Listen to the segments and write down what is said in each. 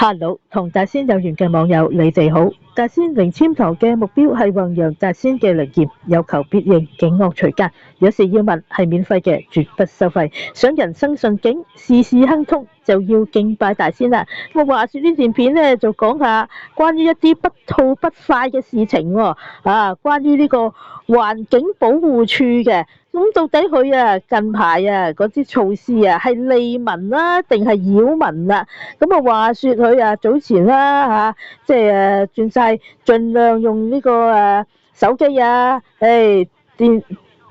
Hello，同大仙有緣嘅網友，你哋好。大仙靈籤堂嘅目標係弘揚大仙嘅靈驗，有求必應，警惡除奸。有事要問係免費嘅，絕不收費。想人生順境，事事亨通，就要敬拜大仙啦。我話說呢段片呢，就講下關於一啲不吐不快嘅事情喎。關於呢個環境保護處嘅。咁到底佢近排嗰啲措施係利民啦，定係擾民啦？咁話說佢早前啦即係轉晒盡量用呢個手機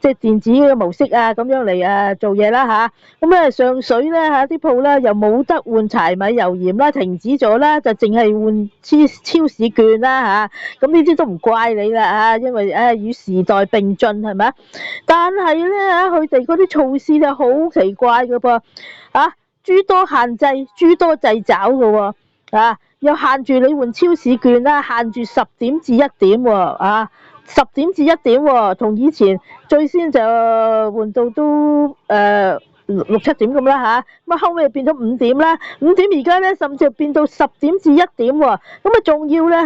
即係電子嘅模式咁樣嚟做嘢啦嚇。咁上水咧啲鋪咧又冇得換柴米油鹽啦，停止咗啦，就淨係換超市券啦嚇。咁呢啲都唔怪你啦因為與時代並進係咪？但係咧佢哋嗰啲措施咧好奇怪嘅噃諸多限制，諸多掣肘嘅喎又限住你換超市券啦，限住10點至1點喎10點至1點喎，同以前最先就換到都6、7點咁啦嚇，咁後尾變咗5點啦，5點而家咧甚至變到10點至1點喎，咁仲要咧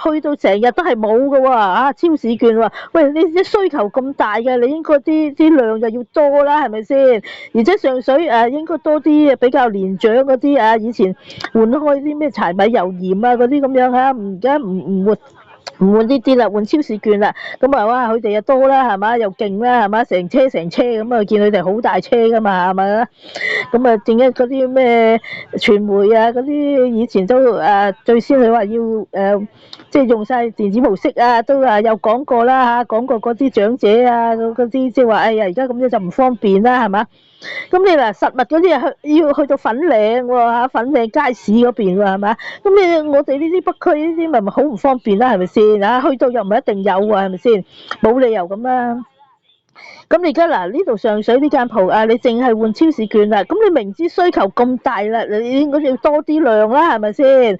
去到成日都係冇嘅喎超市券喎，喂你啲需求咁大嘅，你應該啲量就要多啦，係咪先？而且上水應該多啲比較年長嗰啲以前換開啲咩柴米油鹽嗰啲咁樣而家唔換呢啲啦，換超市券啦。咁哇，佢哋又多啦，係嘛？又勁啦，係嘛？成車成車咁見佢哋好大車噶嘛，係咪？咁正一嗰啲咩傳媒嗰啲以前都最先佢話要即係用晒電子模式都有講過啦講過嗰啲長者嗰啲即係話哎呀而家咁樣就唔方便啦，係嘛？咁你嗱實物嗰啲要去到粉嶺喎粉嶺街市嗰邊喎係嘛？咁我哋呢啲北區呢啲咪好唔方便啦係咪先去到又唔一定有喎係咪先？冇理由咁啦。咁你而家嗱呢度上水呢間鋪你淨係換超市券啦，咁你明知需求咁大啦，你應該要多啲量啦係咪先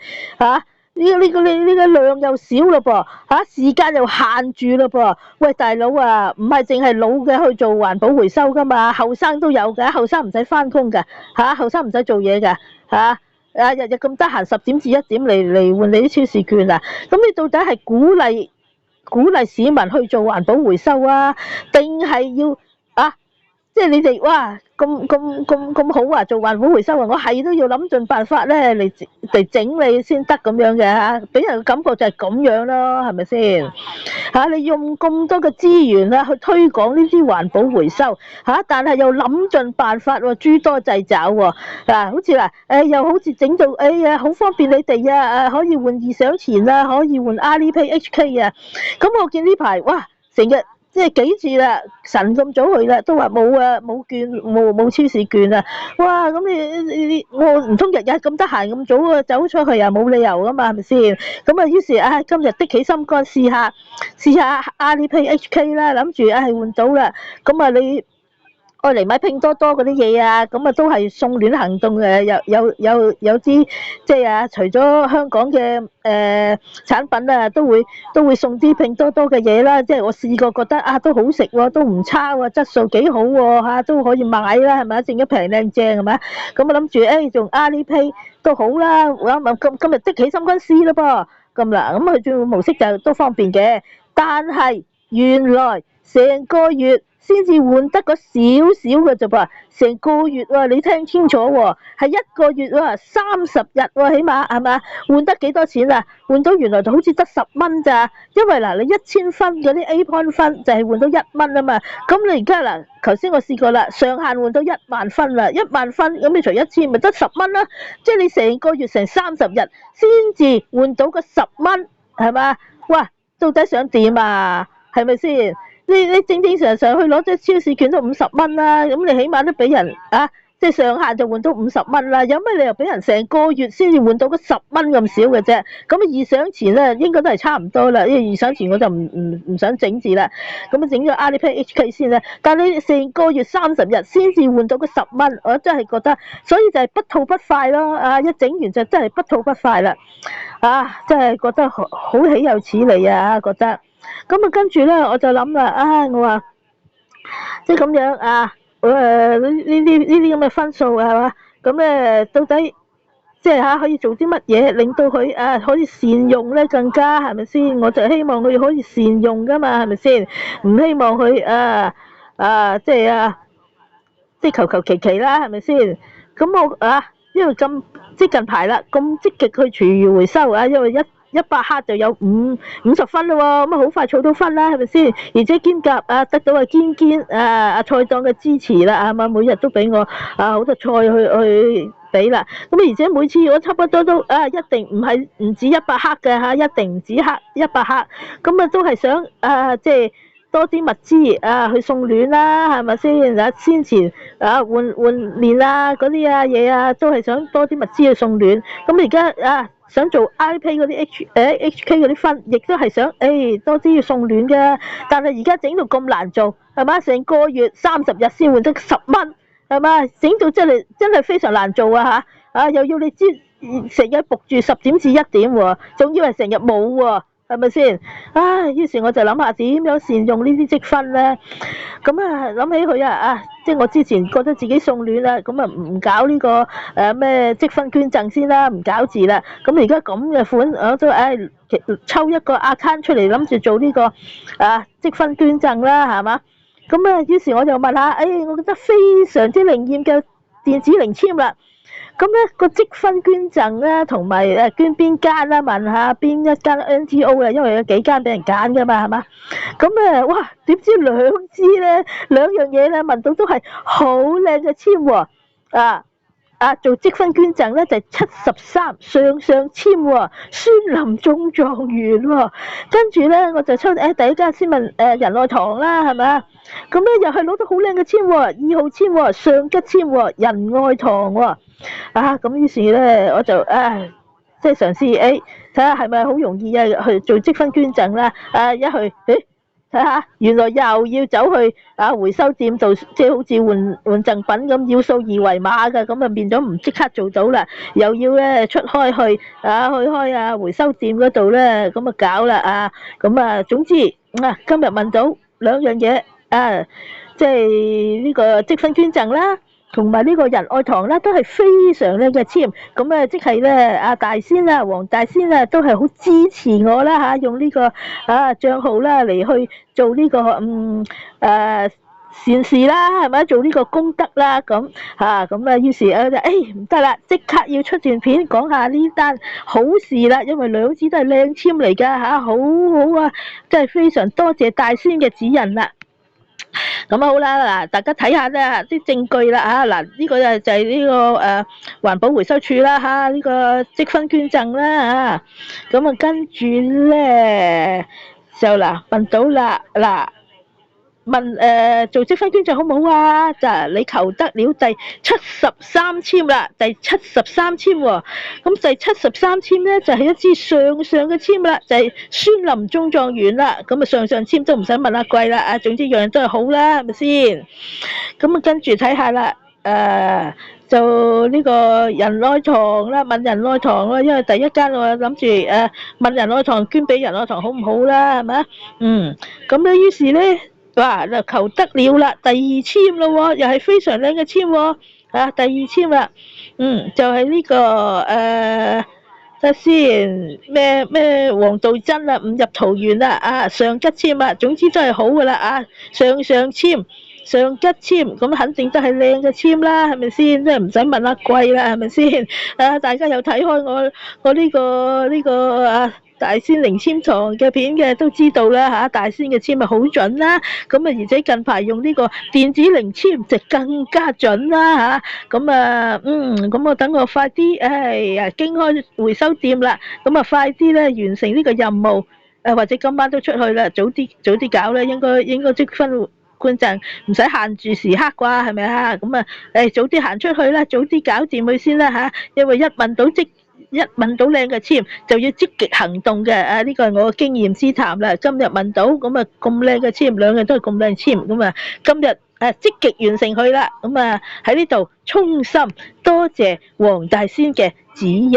呢個量又少嘞噃時間又限住嘞噃。喂大佬唔係淨係老嘅去做環保回收噶嘛，後生都有㗎，後生唔使翻工㗎後生唔使做嘢㗎日日咁得閒10點至1點嚟換你啲超市券咁你到底係鼓勵市民去做環保回收定係要即係你哋哇咁好做環保回收我係都要諗盡辦法咧嚟整你先得咁樣嘅俾人嘅感覺就係咁樣咯，係咪先你用咁多嘅資源去推廣呢啲環保回收但係又諗盡辦法諸多掣肘好似又好似整到哎呀好方便你哋可以換異想錢可以換 Alipay HK 咁我見呢排哇成日即係幾次啦，晨咁早去啦，都話冇券冇超市券哇咁你我唔通日日咁得閒咁早走出去冇理由噶嘛，係咪先？咁於是今日的起心肝試下 Alipay HK 啦，諗住換到啦，咁你愛嚟買拼多多嗰啲嘢咁都係送暖行動有啲即係除咗香港嘅產品都會送啲拼多多嘅嘢啦，即係我試過覺得都好食都唔差質素幾好都可以買啦，係咪？正一平靚正係咪？咁我諗住用 Alipay 都好啦，今日的起心肝試啦噃，咁啦，咁佢轉模式就都方便嘅，但係原來成個月先至換得嗰少少嘅啫噃，成個月你聽清楚係1個月30日起碼係嘛？換得幾多錢換到原來就好似得10蚊咋，因為你1000分嗰啲 A point 分就係換到1蚊啊嘛，咁你而家頭先我試過啦，上限換到1萬分啦，1萬分咁你除1000咪得10蚊啦，即係你成個月成30日先至換到個10蚊係嘛？哇，到底想點係咪先？你正常去攞隻超市券都50蚊啦，咁你起碼都俾人即係上限就換到50蚊啦，有咩理由俾人成個月先至換到嗰10蚊咁少嘅啫？咁預想錢咧應該都係差唔多啦，因為預想錢我就唔想整字啦，咁整咗 Alipay HK 先啦。但係你成個月30日先至換到嗰10蚊，我真係覺得，所以就係不吐不快咯。一整完就真係不吐不快啦，真係覺得好豈有此理覺得。咁跟住咧，我就諗啦，我話即係咁樣呢啲咁嘅分數係嘛？咁到底即係可以做啲乜嘢，令到佢可以善用咧，更加係咪先？我就希望佢可以善用噶嘛，係咪先？唔希望佢即係求求其其啦，係咪先？咁我因為咁即係近排啦，咁積極去廚餘回收因為100克就有50分咯喎，咁好快儲到分啦，係咪先？而且兼夾得到堅阿菜檔嘅支持啦，每日都俾我好多菜去俾啦。咁而且每次我差不多都一定唔止100克嘅嚇，一定唔止100克。咁都係想即係多啲物資去送暖啦，係咪先？先前換鏈嗰啲嘢都係想多啲物資去送暖。咁而家想做 iPay 嗰啲HK 嗰啲分，亦都係想多啲要送暖嘅。但係而家整到咁難做，係嘛？成個月30日先換得10蚊，係嘛？整到真係非常難做啊嚇！又要你知成日仆住10點至1點喎，仲以為成日冇喎。係咪先？於是我就諗下點樣善用呢啲積分咧。咁諗起佢即係我之前覺得自己送暖啦，咁唔搞呢個咩積分捐贈先啦，唔搞字啦。咁而家咁嘅款，我都抽一個 account 出嚟，諗住做呢個積分捐贈啦，係嘛？咁於是我就問下，我覺得非常之靈驗嘅電子零簽啦。咁咧個積分捐贈咧，同埋捐邊間啦？問下邊一間 NGO 因為有幾間俾人揀噶嘛，係嘛？咁哇，點知兩樣嘢咧，問到都係好靚嘅簽喎，做積分捐贈咧就係73上簽喎，孫林中狀元喎。跟住咧我就抽第一間先問仁愛堂啦，係咪？咁咧又係攞到好靚嘅簽喎，2號簽喎，上吉簽喎，仁愛堂喎。咁於是咧我就即係嘗試睇下係咪好容易去做積分捐贈啦。一去睇下，原來又要走去回收店度，即係好似換贈品咁，要掃二維碼㗎，咁變咗唔即刻做到啦。又要咧出開去開回收店嗰度咧，咁搞啦咁總之今日問到兩樣嘢即係呢個積分捐贈啦，同埋呢個仁愛堂啦，都係非常靚嘅簽。咁即係咧大仙黃大仙都係好支持我啦用呢個帳號啦嚟去做呢個善事啦，係咪？做呢個功德啦，咁於是唔得啦，即刻要出段片講下呢單好事啦，因為兩支都係靚簽嚟㗎好好真係非常多謝大仙嘅指引啦。咁好啦，嗱，大家睇下啦啲證據啦嗱，呢個就係呢個環保回收處啦呢個積分捐贈啦咁跟住咧就問到啦問做積分捐贈好唔好啊？就你求得了第73簽啦，第73簽喎。咁第73簽咧就係一支上嘅簽啦，就係孫林中狀元啦。咁上簽都唔使問貴啦總之樣樣都係好啦，係咪先？咁跟住睇下啦就呢個仁愛堂啦，問仁愛堂啦，因為第一間我諗住問仁愛堂捐俾仁愛堂好唔好啦，係咪？咁咧於是咧就求得了啦，第二簽咯喎，又係非常靚嘅簽喎，第二簽啦，就係呢個睇先咩黃道真啦，誤入桃園啦，上吉簽總之都係好噶啦上簽。上吉簽咁肯定都係靚嘅簽啦，係咪先？即係唔使問貴啦，係咪先？大家有睇開我呢個大仙靈簽堂嘅片嘅都知道啦大仙嘅簽好準啦。咁而且近排用呢個電子靈簽就更加準啦咁我等我快啲經開回收店啦，咁快啲咧完成呢個任務或者今晚都出去啦，早啲搞啦，應該積分捐贈唔使限住時刻啩，係咪咁早啲行出去啦，早啲搞掂佢先啦因為一問到靚嘅簽就要積極行動嘅呢個係我嘅經驗之談啦。今日問到咁咁靚嘅簽，兩樣都係咁靚簽，咁今日積極完成佢啦。咁喺呢度衷心多謝黃大仙嘅指引。